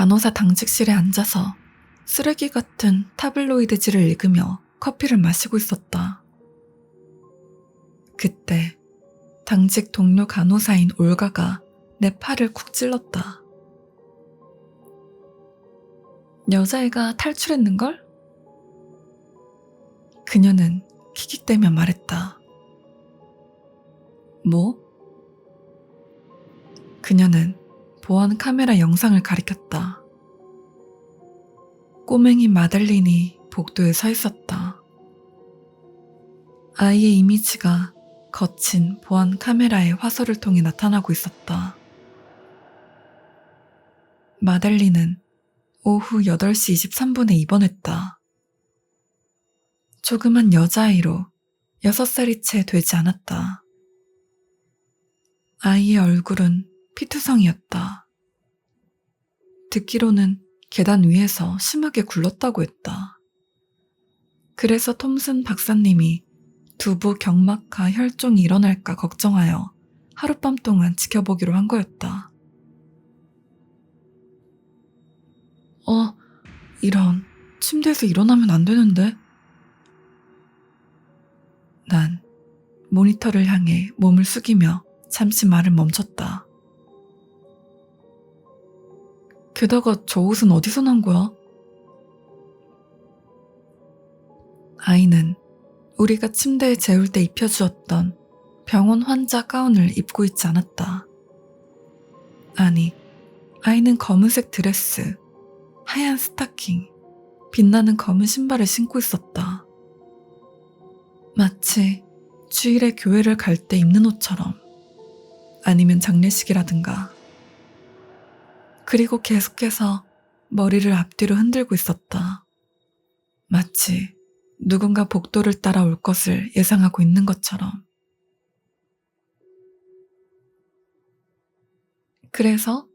간호사 당직실에 앉아서 쓰레기 같은 타블로이드지를 읽으며 커피를 마시고 있었다. 그때 당직 동료 간호사인 올가가 내 팔을 쿡 찔렀다. 여자애가 탈출했는걸? 그녀는 킥킥대며 말했다. 뭐? 그녀는 보안 카메라 영상을 가리켰다. 꼬맹이 마들린이 복도에 서 있었다. 아이의 이미지가 거친 보안 카메라의 화소를 통해 나타나고 있었다. 마들린은 오후 8시 23분에 입원했다. 조그만 여자아이로 6살이 채 되지 않았다. 아이의 얼굴은 피투성이었다. 듣기로는 계단 위에서 심하게 굴렀다고 했다. 그래서 톰슨 박사님이 두부 경막하 혈종이 일어날까 걱정하여 하룻밤 동안 지켜보기로 한 거였다. 이런, 침대에서 일어나면 안 되는데? 난 모니터를 향해 몸을 숙이며 잠시 말을 멈췄다. 게다가 저 옷은 어디서 난 거야? 아이는 우리가 침대에 재울 때 입혀주었던 병원 환자 가운을 입고 있지 않았다. 아니, 아이는 검은색 드레스, 하얀 스타킹, 빛나는 검은 신발을 신고 있었다. 마치 주일에 교회를 갈 때 입는 옷처럼, 아니면 장례식이라든가. 그리고 계속해서 머리를 앞뒤로 흔들고 있었다. 마치 누군가 복도를 따라 올 것을 예상하고 있는 것처럼. 그래서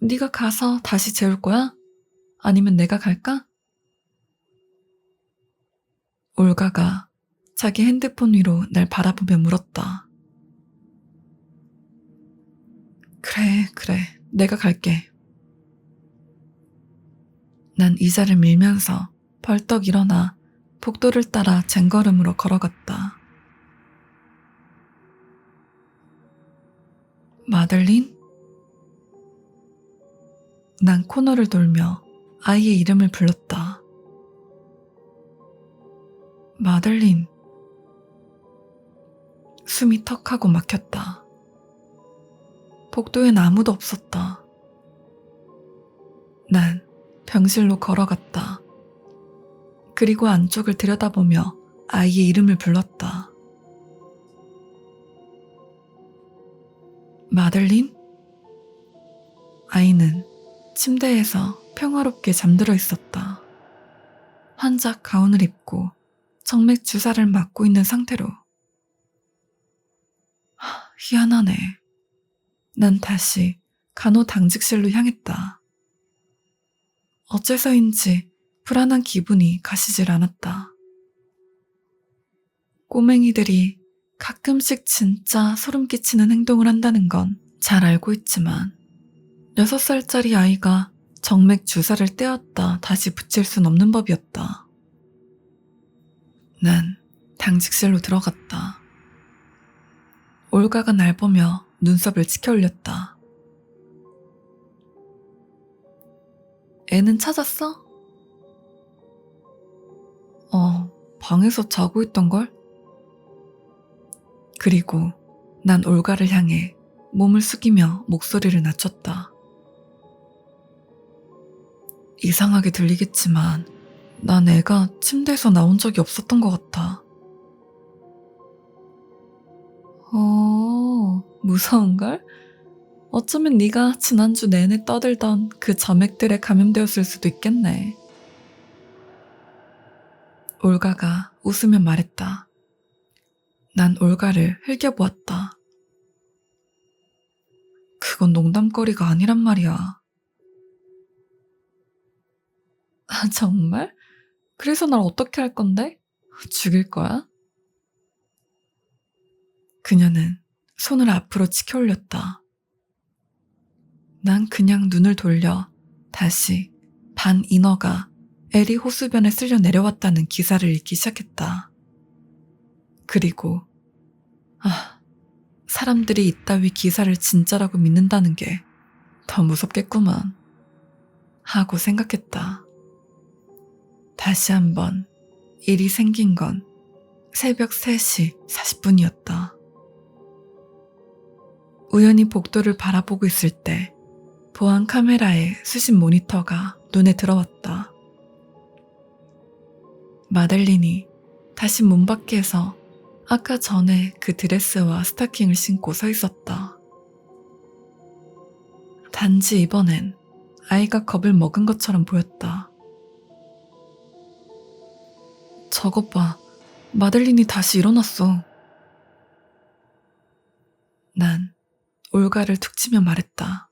네가 가서 다시 재울 거야? 아니면 내가 갈까? 올가가 자기 핸드폰 위로 날 바라보며 물었다. 그래, 내가 갈게. 난 의자를 밀면서 벌떡 일어나 복도를 따라 쟁걸음으로 걸어갔다. 마들린? 난 코너를 돌며 아이의 이름을 불렀다. 마들린. 숨이 턱하고 막혔다. 복도엔 아무도 없었다. 난 병실로 걸어갔다. 그리고 안쪽을 들여다보며 아이의 이름을 불렀다. 마들린? 아이는 침대에서 평화롭게 잠들어 있었다. 환자 가운을 입고 정맥 주사를 맞고 있는 상태로. 희한하네. 난 다시 간호 당직실로 향했다. 어째서인지 불안한 기분이 가시질 않았다. 꼬맹이들이 가끔씩 진짜 소름 끼치는 행동을 한다는 건 잘 알고 있지만 6살짜리 아이가 정맥 주사를 떼었다 다시 붙일 순 없는 법이었다. 난 당직실로 들어갔다. 올가가 날 보며 눈썹을 치켜 올렸다. 애는 찾았어? 방에서 자고 있던걸? 그리고 난 올가를 향해 몸을 숙이며 목소리를 낮췄다. 이상하게 들리겠지만 난 애가 침대에서 나온 적이 없었던 것 같아. 무서운걸? 어쩌면 네가 지난주 내내 떠들던 그 점액들에 감염되었을 수도 있겠네. 올가가 웃으며 말했다. 난 올가를 흘겨보았다. 그건 농담거리가 아니란 말이야. 아, 정말? 그래서 날 어떻게 할 건데? 죽일 거야? 그녀는 손을 앞으로 치켜 올렸다. 난 그냥 눈을 돌려 다시 반 인어가 에리 호수변에 쓸려 내려왔다는 기사를 읽기 시작했다. 그리고 사람들이 이따위 기사를 진짜라고 믿는다는 게 더 무섭겠구만 하고 생각했다. 다시 한번 일이 생긴 건 새벽 3시 40분이었다. 우연히 복도를 바라보고 있을 때 보안 카메라의 수신 모니터가 눈에 들어왔다. 마델린이 다시 문 밖에서 아까 전에 그 드레스와 스타킹을 신고 서 있었다. 단지 이번엔 아이가 겁을 먹은 것처럼 보였다. 저것 봐, 마델린이 다시 일어났어. 난 올가를 툭 치며 말했다.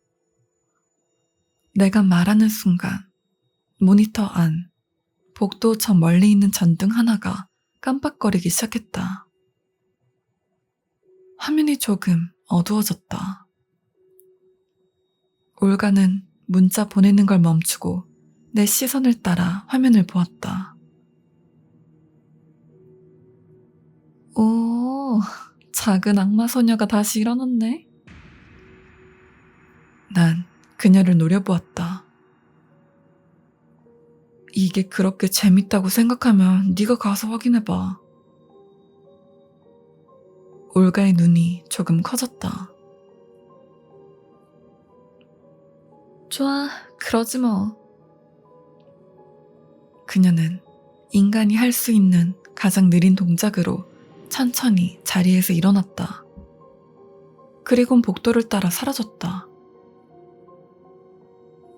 내가 말하는 순간 모니터 안, 복도 저 멀리 있는 전등 하나가 깜빡거리기 시작했다. 화면이 조금 어두워졌다. 올가는 문자 보내는 걸 멈추고 내 시선을 따라 화면을 보았다. 오, 작은 악마 소녀가 다시 일어났네. 난 그녀를 노려보았다. 이게 그렇게 재밌다고 생각하면 네가 가서 확인해봐. 올가의 눈이 조금 커졌다. 좋아, 그러지 뭐. 그녀는 인간이 할 수 있는 가장 느린 동작으로 천천히 자리에서 일어났다. 그리곤 복도를 따라 사라졌다.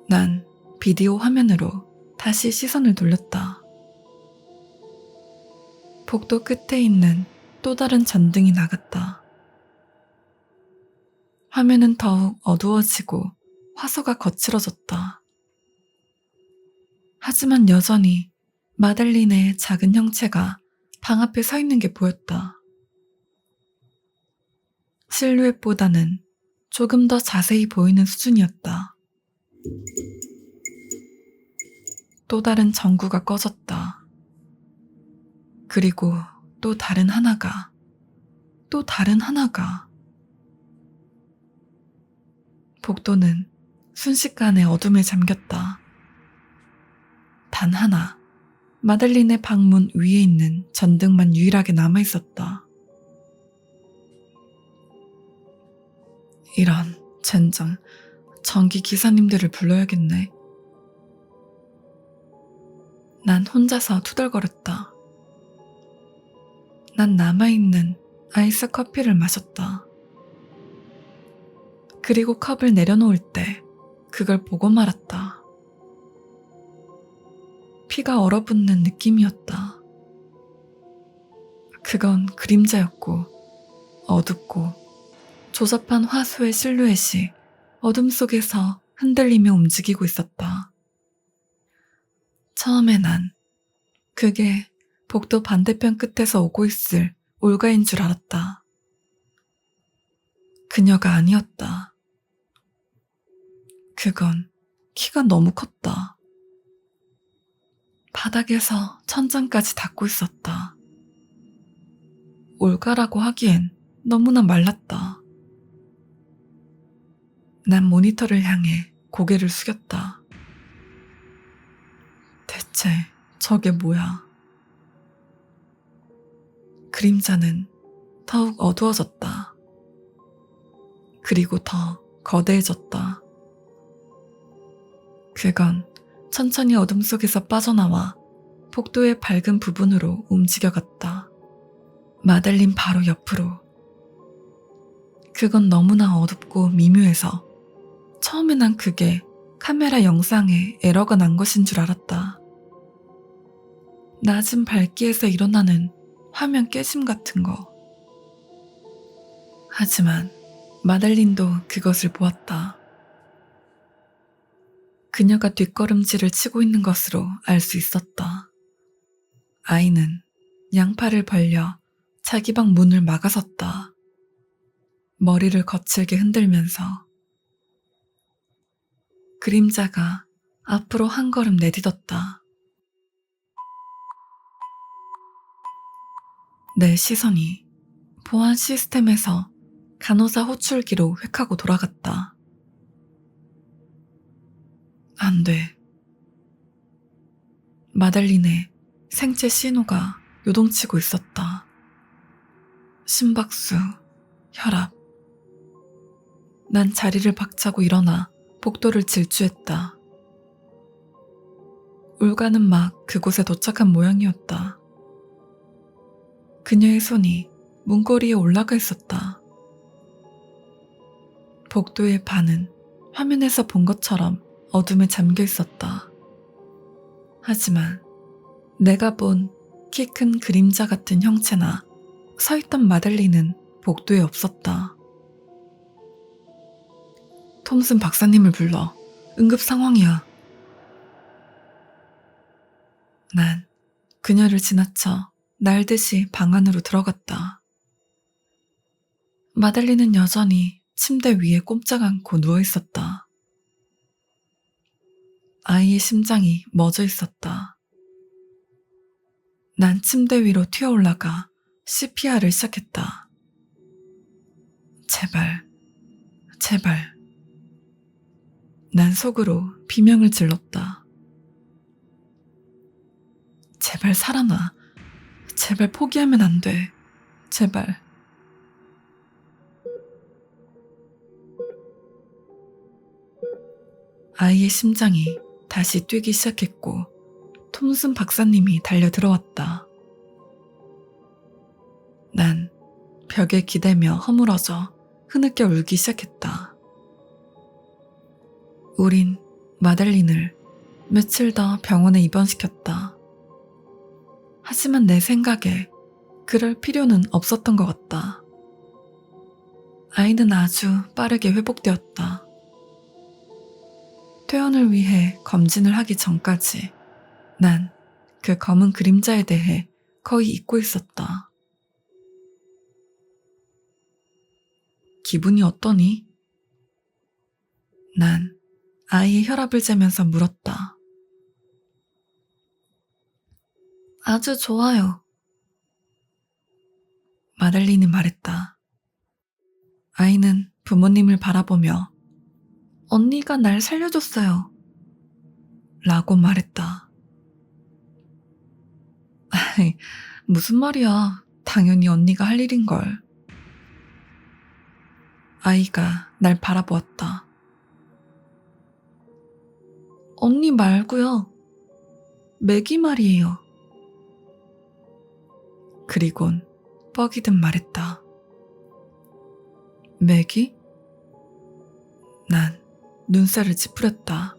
난 비디오 화면으로 다시 시선을 돌렸다. 복도 끝에 있는 또 다른 전등이 나갔다. 화면은 더욱 어두워지고 화소가 거칠어졌다. 하지만 여전히 마델린의 작은 형체가 방 앞에 서 있는 게 보였다. 실루엣보다는 조금 더 자세히 보이는 수준이었다. 또 다른 전구가 꺼졌다. 그리고 또 다른 하나가, 또 다른 하나가. 복도는 순식간에 어둠에 잠겼다. 단 하나, 마델린의 방문 위에 있는 전등만 유일하게 남아있었다. 이런, 젠장, 전기 기사님들을 불러야겠네. 난 혼자서 투덜거렸다. 난 남아있는 아이스 커피를 마셨다. 그리고 컵을 내려놓을 때 그걸 보고 말았다. 피가 얼어붙는 느낌이었다. 그건 그림자였고 어둡고 조잡한 화수의 실루엣이 어둠 속에서 흔들리며 움직이고 있었다. 처음에 난 그게 복도 반대편 끝에서 오고 있을 올가인 줄 알았다. 그녀가 아니었다. 그건 키가 너무 컸다. 바닥에서 천장까지 닿고 있었다. 올가라고 하기엔 너무나 말랐다. 난 모니터를 향해 고개를 숙였다. 대체 저게 뭐야? 그림자는 더욱 어두워졌다. 그리고 더 거대해졌다. 그건 천천히 어둠 속에서 빠져나와 복도의 밝은 부분으로 움직여갔다. 마델린 바로 옆으로. 그건 너무나 어둡고 미묘해서 처음에 난 그게 카메라 영상에 에러가 난 것인 줄 알았다. 낮은 밝기에서 일어나는 화면 깨짐 같은 거. 하지만 마델린도 그것을 보았다. 그녀가 뒷걸음질을 치고 있는 것으로 알 수 있었다. 아이는 양팔을 벌려 자기 방 문을 막아섰다. 머리를 거칠게 흔들면서. 그림자가 앞으로 한 걸음 내딛었다. 내 시선이 보안 시스템에서 간호사 호출기로 획하고 돌아갔다. 안 돼. 마달린의 생체 신호가 요동치고 있었다. 심박수, 혈압. 난 자리를 박차고 일어나 복도를 질주했다. 울가는 막 그곳에 도착한 모양이었다. 그녀의 손이 문고리에 올라가 있었다. 복도의 반은 화면에서 본 것처럼 어둠에 잠겨 있었다. 하지만 내가 본 키 큰 그림자 같은 형체나 서있던 마달린은 복도에 없었다. 톰슨 박사님을 불러. 응급 상황이야. 난 그녀를 지나쳐 날듯이 방 안으로 들어갔다. 마달린은 여전히 침대 위에 꼼짝 않고 누워있었다. 아이의 심장이 멎어 있었다. 난 침대 위로 튀어올라가 CPR을 시작했다. 제발, 제발. 난 속으로 비명을 질렀다. 제발 살아나. 제발 포기하면 안 돼. 제발. 아이의 심장이 다시 뛰기 시작했고 톰슨 박사님이 달려 들어왔다. 난 벽에 기대며 허물어져 흐느껴 울기 시작했다. 우린 마달린을 며칠 더 병원에 입원시켰다. 하지만 내 생각에 그럴 필요는 없었던 것 같다. 아이는 아주 빠르게 회복되었다. 퇴원을 위해 검진을 하기 전까지 난 그 검은 그림자에 대해 거의 잊고 있었다. 기분이 어떠니? 난 아이의 혈압을 재면서 물었다. 아주 좋아요. 마달린이 말했다. 아이는 부모님을 바라보며 언니가 날 살려줬어요. 라고 말했다. 아이, 무슨 말이야. 당연히 언니가 할 일인걸. 아이가 날 바라보았다. 언니 말고요. 맥이 말이에요. 그리곤 뻐기듯 말했다. 맥이? 난 눈살을 찌푸렸다.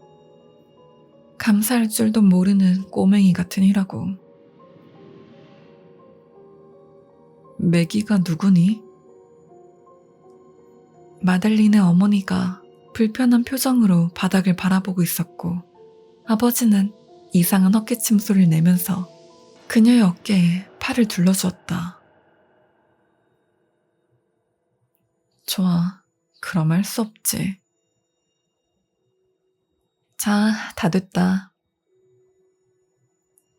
감사할 줄도 모르는 꼬맹이 같은 이라고. 맥이가 누구니? 마달린의 어머니가 불편한 표정으로 바닥을 바라보고 있었고 아버지는 이상한 헛기침 소리를 내면서 그녀의 어깨에 팔을 둘러주었다. 좋아, 그럼 할 수 없지. 자, 다 됐다.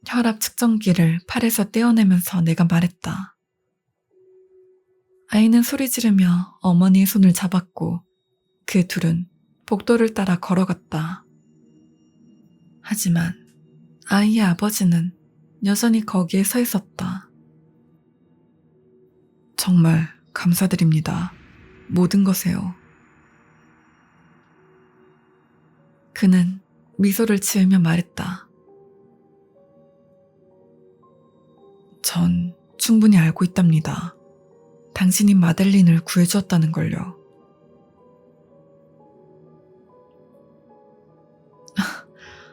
혈압 측정기를 팔에서 떼어내면서 내가 말했다. 아이는 소리 지르며 어머니의 손을 잡았고 그 둘은 복도를 따라 걸어갔다. 하지만 아이의 아버지는 여전히 거기에 서 있었다. 정말 감사드립니다. 모든 것에요. 그는 미소를 지으며 말했다. 전 충분히 알고 있답니다. 당신이 마달린을 구해주었다는 걸요.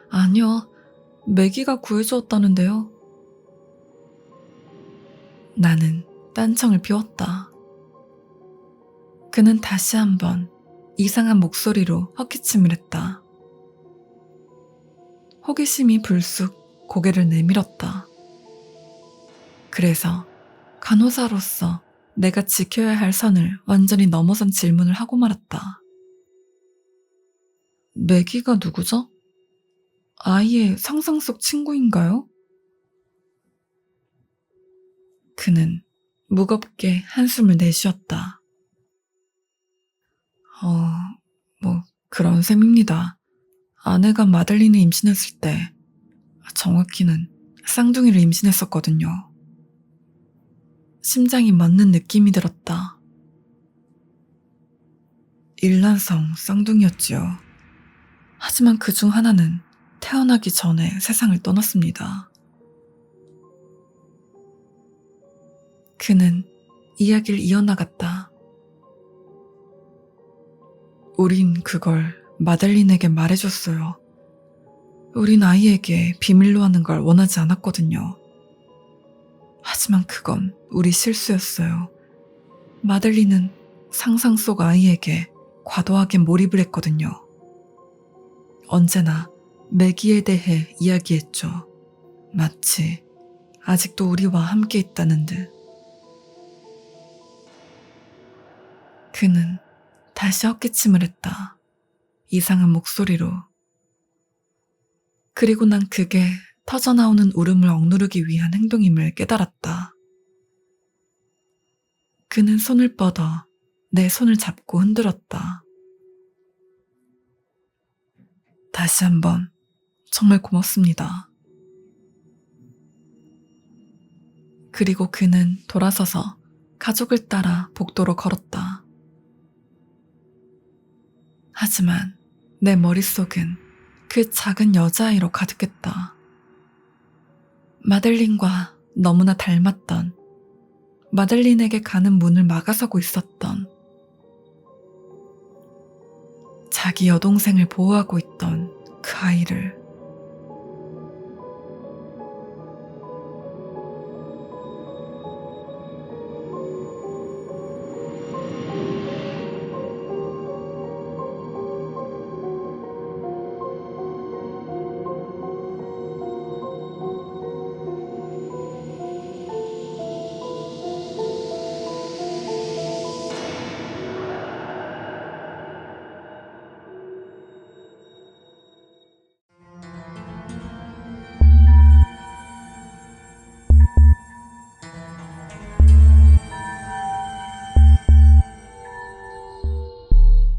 아니요, 매기가 구해주었다는데요. 나는 딴청을 피웠다. 그는 다시 한번 이상한 목소리로 헛기침을 했다. 호기심이 불쑥 고개를 내밀었다. 그래서 간호사로서 내가 지켜야 할 선을 완전히 넘어선 질문을 하고 말았다. 매기가 누구죠? 아이의 상상 속 친구인가요? 그는 무겁게 한숨을 내쉬었다. 어, 그런 셈입니다. 아내가 마들린을 임신했을 때, 정확히는 쌍둥이를 임신했었거든요. 심장이 멎는 느낌이 들었다. 일란성 쌍둥이였지요. 하지만 그중 하나는 태어나기 전에 세상을 떠났습니다. 그는 이야기를 이어나갔다. 우린 그걸 마들린에게 말해줬어요. 우린 아이에게 비밀로 하는 걸 원하지 않았거든요. 하지만 그건 우리 실수였어요. 마들린은 상상 속 아이에게 과도하게 몰입을 했거든요. 언제나 매기에 대해 이야기했죠. 마치 아직도 우리와 함께 있다는 듯. 그는 다시 헛기침을 했다. 이상한 목소리로. 그리고 난 그게 터져나오는 울음을 억누르기 위한 행동임을 깨달았다. 그는 손을 뻗어 내 손을 잡고 흔들었다. 다시 한번 정말 고맙습니다. 그리고 그는 돌아서서 가족을 따라 복도로 걸었다. 하지만 내 머릿속은 그 작은 여자아이로 가득했다. 마들린과 너무나 닮았던, 마들린에게 가는 문을 막아서고 있었던, 자기 여동생을 보호하고 있던 그 아이를